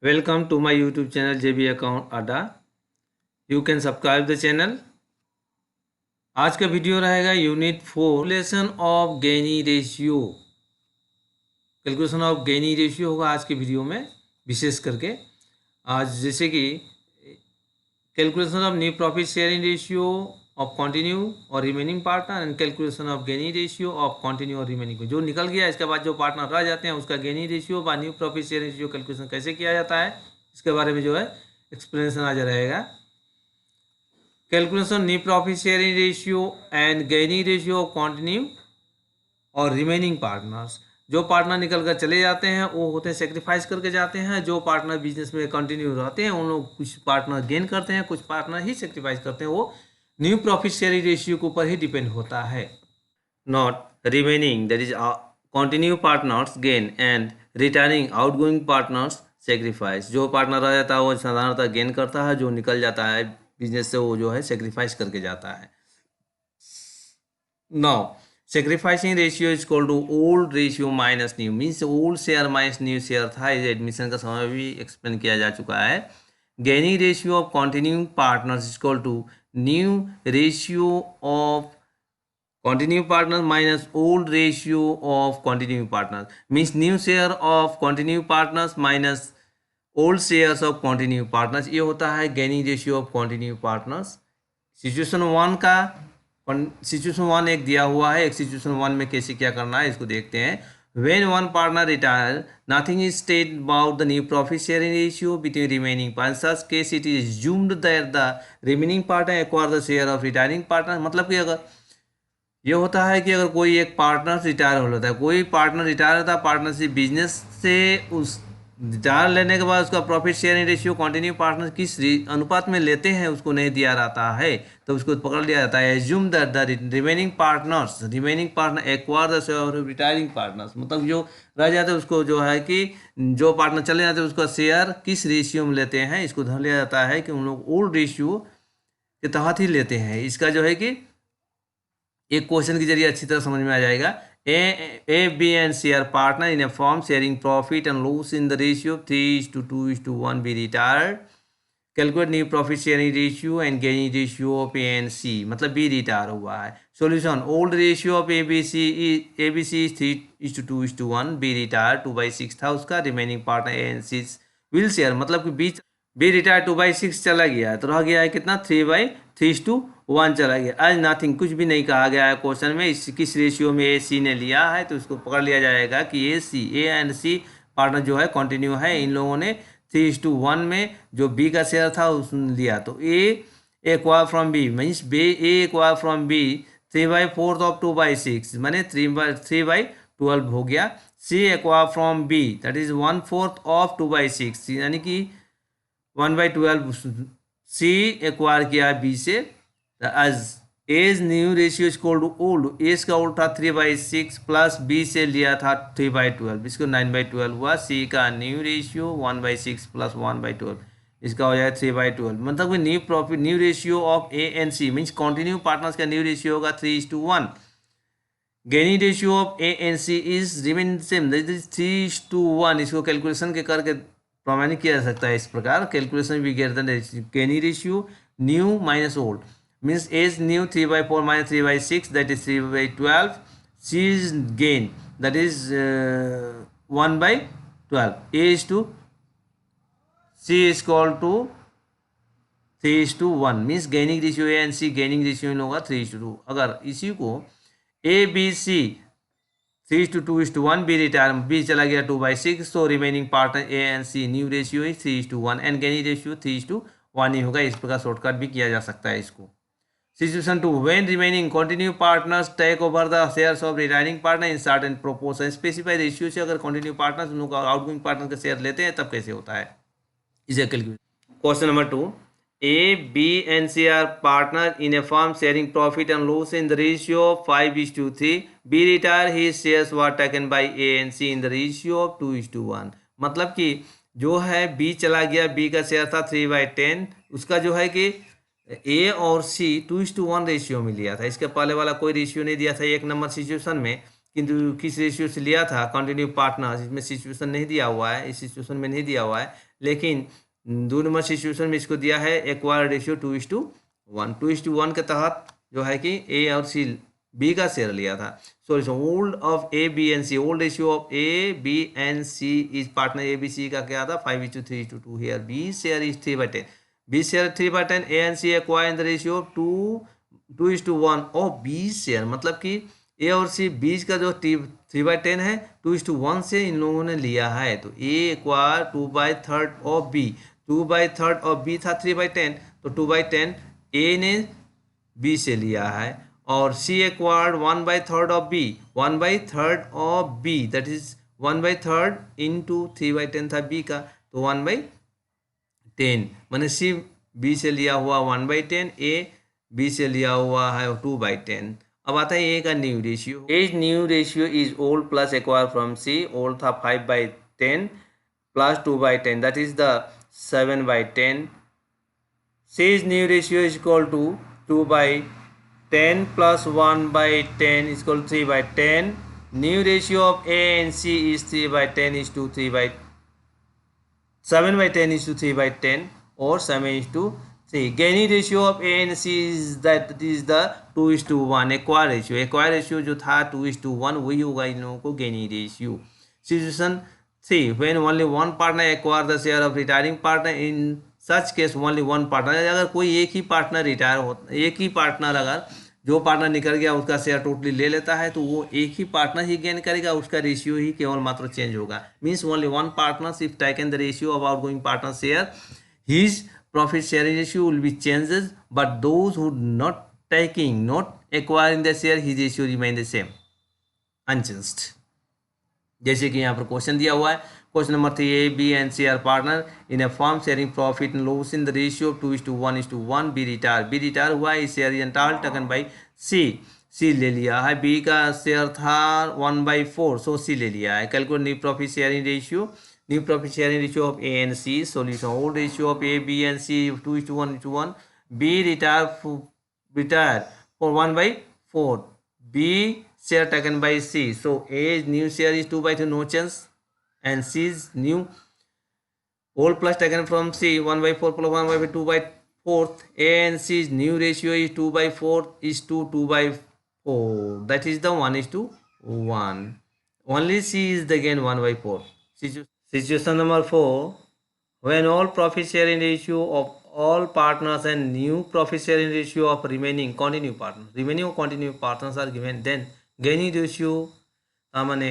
Welcome to my YouTube channel JB Account Adda. You can subscribe the channel. आज का video रहेगा unit 4 calculation of gaining ratio. Calculation of gaining ratio होगा आज के video में विशेष करके। आज जैसे कि calculation of new profit sharing ratio of continue और remaining partner and calculation of gaining ratio of continue और रिमेनिंग। जो निकल गया इसके बाद जो पार्टनर रह जाते हैं उसका गेनी रेशियो व new profit sharing ratio calculation कैसे किया जाता है इसके बारे में जो है एक्सप्लेनेशन आ जा रहेगा। Calculation new profit sharing ratio and gaining ratio of continue और रिमेनिंग पार्टनर्स। जो पार्टनर निकल कर चले जाते हैं वो होते हैं सेक्रीफाइस करके जाते हैं। जो पार्टनर बिजनेस में कंटिन्यू रहते हैं उन लोग कुछ पार्टनर गेन करते हैं, कुछ पार्टनर ही सेक्रीफाइस करते हैं। वो न्यू प्रॉफिट शेयरिंग रेशियो के ऊपर ही डिपेंड होता है। Not remaining that is continue partners gain and returning outgoing partners sacrifice. जो पार्टनर रह जाता है वो साधारणतः गेन करता है, जो निकल जाता है बिजनेस से वो जो है सेक्रीफाइस करके जाता है। Now sacrificing ratio is equal to old ratio minus new, means old share minus new share था। इस एडमिशन का समय भी एक्सप्लेन किया जा चुका है। Gaining ratio of continuing partners is equal to new ratio of continue partner minus old ratio of continue partner, means new share of continue partners minus old shares of continue partners. ये होता है gaining ratio of continue partners. Situation one एक दिया हुआ है, एक situation one में कैसे क्या करना है इसको देखते हैं। When one partner retire, nothing is stated about the new profit sharing ratio between remaining partners. In such case, it is assumed that the remaining partner acquire the share of retiring partner. मतलब कि अगर ये होता है कि अगर कोई एक पार्टनर रिटायर हो जाता है, कोई पार्टनर रिटायर होता है पार्टनरशिप बिजनेस से, उस रिटायर लेने के बाद उसका profit sharing ratio continue partner किस अनुपात में लेते हैं उसको नहीं दिया रहता है, तो उसको पकड़ लिया जाता है। Assume that the remaining partner acquire the share of retiring partners. मतलब जो रह जाते हैं उसको जो है कि जो पार्टनर चले जाते हैं उसका शेयर किस रेशियो में लेते हैं, इसको धर लिया जाता है कि उन लोग ओल्ड रेशियो के तहत ही लेते हैं। इसका जो है कि एक क्वेश्चन के जरिए अच्छी तरह समझ में आ जाएगा। A, B and C are partner in a firm sharing profit and loss in the ratio of 3:2:1 be retired. Calculate new profit sharing ratio and gaining ratio of A and C, मतलब B retire हुआ है। Solution old ratio of ABC is 3:2:1, B retire 2/6 था उसका, remaining partner A and C will share, मतलब कि B retire 2/6 चला गया है तो रह गया है कितना 3/3:1 चला गया। आज नथिंग, कुछ भी नहीं कहा गया है क्वेश्चन में इस किस रेशियो में ए सी ने लिया है, तो इसको पकड़ लिया जाएगा कि ए एंड सी पार्टनर जो है कंटिन्यू है। इन लोगों ने 3:1 में जो बी का शेयर था उसने लिया, तो A acquire from B means A acquire from B 3/4 of 2/6 मैंने 3/12 हो गया। C acquire from B that is 1/4 of 2/6 यानी कि 1/12 सी एक्वायर किया बी से। As new ratio is equal to old, as का ओल्ड था 3/6 प्लस बी से लिया था 3/12, इसको 9/12 हुआ। सी का न्यू रेशियो 1/6 प्लस 1/12, इसका हो जाएगा 3/12। मतलब new ratio of A and C means continue partners का न्यू रेशियो होगा 3:1। Gaining ratio of A and C is remain same that is 3:1। इसको कैलकुलेशन के करके प्रमाणित किया जा सकता है इस प्रकार। कैलकुलेशन भी gaining ratio new minus old means is new 3/4 minus 3/6 that is 3/12. C is gain that is 1/12. A is to C is equal to 3:1 means gaining ratio A and C gaining ratio इन होगा 3:2। अगर इसी को A B C 3:2:1 B retire B चला गया 2/6, तो remaining partner A and C new ratio is 3:1 and gaining ratio 3:1 ही होगा। इस प्रकार शॉर्टकट भी किया जा सकता है इसको। Situation 2, when remaining continue partners take over the shares of retiring partner in certain proportion, specify ratio से अगर continue partners उन लोग outgoing partner का शेयर लेते हैं तब कैसे होता है इसे calculate. Question number 2, A, B and C are partner in a firm sharing profit and loss in the ratio of 5:3. B retire his shares were taken by A and C in the ratio of 2:1। मतलब कि जो है B चला गया, B का share था 3/10, उसका जो है कि ए और सी 2:1 रेशियो में लिया था। इसके पहले वाला कोई रेशियो नहीं दिया था एक नंबर सिचुएशन में, किंतु किस रेशियो से लिया था, कंटिन्यू पार्टनर्स, इसमें सिचुएशन नहीं दिया हुआ है, इस सिचुएशन में नहीं दिया हुआ है, लेकिन 2 नंबर सिचुएशन में इसको दिया है एक्वायर रेशियो 2:1। 2:1 के तहत जो है कि ए और सी बी का शेयर लिया था। So old of A B and C, old ratio of A B and C is partner A B C का क्या था 5:3:2। Here B share is 3/10, B share 3/10, A and C acquire in the ratio of 2:1 of B share, मतलब कि ए और सी बीच का जो 3/10 है 2:1 से इन लोगों ने लिया है। तो A acquire 2/3 of B, 2/3 of B था 3/10, तो 2/10 ए ने बी से लिया है, और C acquired 1/3 of B, 1/3 of B, that is 1/3 into 3/10 था बी का, तो 1/10, मैंने सी बी से लिया हुआ 1/10, ए बी से लिया हुआ है 2/10। अब आता है ए का new ratio. As new ratio is old plus acquire from C, old था 5/10 plus 2/10, that is the 7/10। C's new ratio is equal to 2/10 plus 1/10 is equal to 3/10. New ratio of A and C is 3/10 is to 7/10 is to 3/10, or 7:3. Gaining ratio of A and C is that is the 2:1. Acquire ratio जो था 2:1 वही होगा इन लोगों को gaining ratio. Situation 3, when only one partner acquire the share of retiring partner, in such case only one partner, अगर कोई एक ही partner retire होता, एक ही पार्टनर अगर जो पार्टनर निकल गया उसका शेयर टोटली ले लेता है, तो वो एक ही पार्टनर ही गेन करेगा, उसका रेशियो ही केवल मात्र चेंज होगा। Means only one partner if taken the ratio of outgoing partner share, his profit sharing ratio will be changes, but those who not acquiring the share, his ratio remain the same, unchanged. जैसे कि यहाँ पर question दिया हुआ है, question number 3, A B and C are partner in a firm sharing profit and loss in the ratio of 2:1:1। B retire हुआ है, इस share is entirely taken by C ले लिया है, बी का शेयर था 1/4, सो सी ले लिया है। Calculate new profit sharing ratio of A and C. Solution, old ratio of A B and C 2:1:1, B retire for 1/4, B share taken by C. So A's new share is 2/2, no change, and C's new old plus taken from C 1/4 plus 1/4, 2/4. A and C's new ratio is 2/4 is to 2/4. That is the 1:1. Only C is the gain 1/4. Situation number 4. When all profit sharing ratio of all partners and new profit sharing ratio of remaining continuing partners are given, then gaining ratio मैंने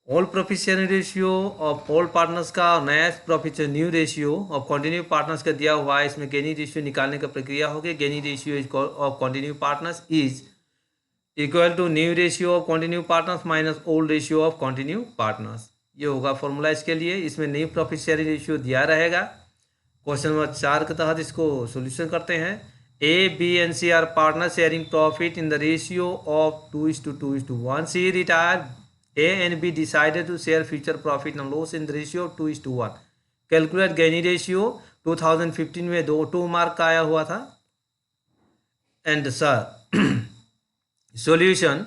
all profit sharing ratio of all partners का और नया profit new ratio of continue partners का दिया हुआ है, इसमें gaining ratio निकालने का प्रक्रिया होगी। Gaining ratio of continue partners is equal to new ratio of continue partners minus old ratio of continue partners, ये होगा फॉर्मूला इसके लिए। इसमें न्यू प्रॉफिट शेयरिंग रेशियो दिया रहेगा। क्वेश्चन नंबर 4 के तहत इसको सोल्यूशन करते हैं। A, B and C are partners sharing profit in the ratio of 2:2:1. C retired. A and B decided to share future profit and loss in the ratio of 2:1. Calculate gaining ratio। 2015 में 2 mark का आया हुआ था। And sir solution,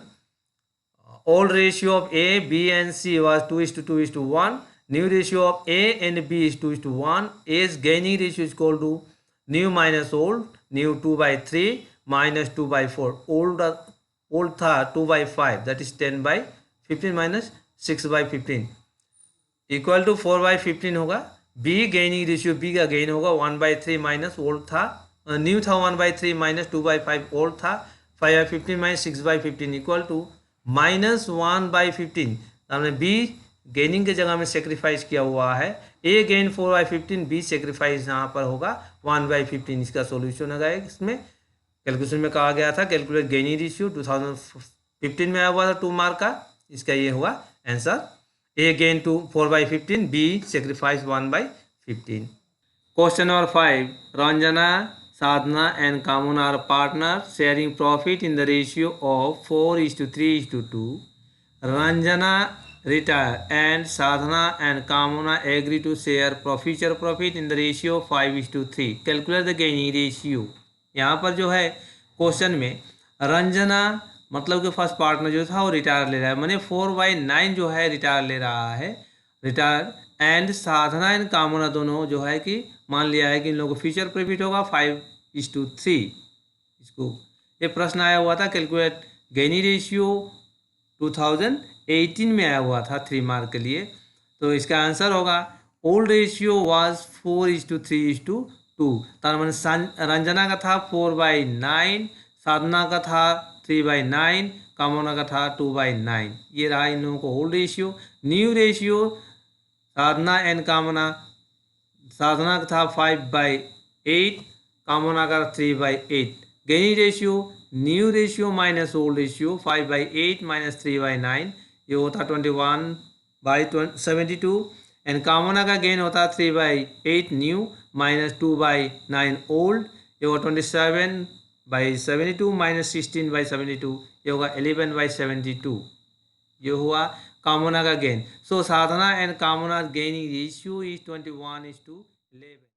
old ratio of A, B and C was 2:2:1. New ratio of A and B is 2:1. A's gaining ratio is equal to new minus old, new 2/3 minus 2/4, old था 2/5, that is 10/15 minus 6/15 equal to 4/15 होगा। B gaining ratio, B का gain होगा 1/3 minus old था, new था 1/3 minus 2/5, old था 5/15 minus 6/15 equal to minus 1/15। हमने B gaining के जगह में सेक्रीफाइस किया हुआ है। A गेन 4/15, B सेक्रीफाइस यहाँ पर होगा 1/15। इसका सॉल्यूशन होगा। इसमें कैलकुलेशन में कहा गया था कैलकुलेट गेनिंग रेशियो, 2015 में आया हुआ था 2 मार्क का, इसका ये हुआ answer. A gain 4/15, B sacrifice 1/15। Question number 5, Ranjana, Sadhana and Kamana are partner sharing profit in the ratio of 4:3:2। Ranjana retire and Sadhana and Kamuna agree to share future profit in the ratio 5:3. Calculate the gaining ratio। यहाँ पर जो है question में रंजना मतलब कि first partner जो था वो रिटायर ले रहा है, माने 4/9 जो है रिटायर ले रहा है, रिटायर। एंड साधना एंड कामना दोनों जो है कि मान लिया है कि इन लोगों को फ्यूचर प्रॉफिट होगा 5:3। इसको ये प्रश्न आया हुआ था, कैलकुलेट गेनी रेशियो 2018 में आया हुआ था 3 मार्क के लिए। तो इसका आंसर होगा ओल्ड रेशियो वाज 4:3:2। तार मैंने रंजना का था 4/9, साधना का था 3/9, कामना का था 2/9। ये रहा इन लोगों को old ratio. New ratio Sadhana and Kamana, Sadhana का था 5/8, कामना का 3/8। Gaining ratio new ratio minus old ratio 5/8 minus 3/9, ये होता 21/72। एंड कामना का गेन होता 3/8 न्यू माइनस 2/9 ओल्ड, ये होगा 27/72 माइनस 16/72, ये होगा 11/72। ये हुआ कामना का गेन। सो साधना एंड कामना गेनिंग रेशियो इज 21:11।